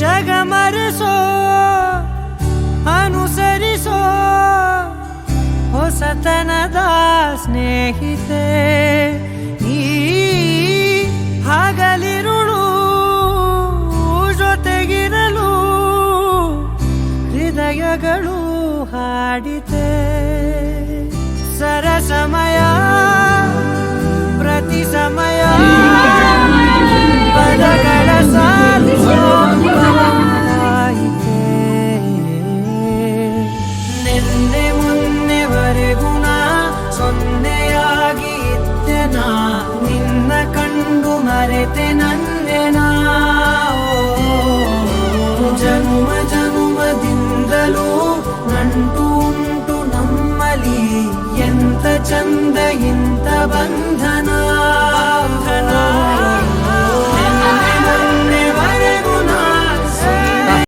ಜಗಮರೆಸೋ ಅನುಸರಿಸೋ ಹೊಸತನದ ಸ್ನೇಹಿತೆ ಈ ಹಗಲಿರುಳು ಜೊತೆಗಿರಲು ಹೃದಯಗಳು ಹಾಡಿತೆ ಸರಸಮಯ ಪ್ರತಿ ಸಮಯ ಪದಗಳ ಸಾಲಿಸೋ ನಿನ್ನೆ ಮೊನ್ನೆವರೆಗೂ ನಾ ಸೊನ್ನೆಯಾಗಿ ಇದ್ದೆ ನಾ ನಿನ್ನ ಕಂಡು ಮರೆತೆ ನನ್ನೆನಾ ಜನುಮ ಜನುಮದಿಂದಲೂ ನಂಟು ಉಂಟು ನಮ್ಮಲಿ ಎಂತ ಚಂದ ಇಂತ ಬಂಧ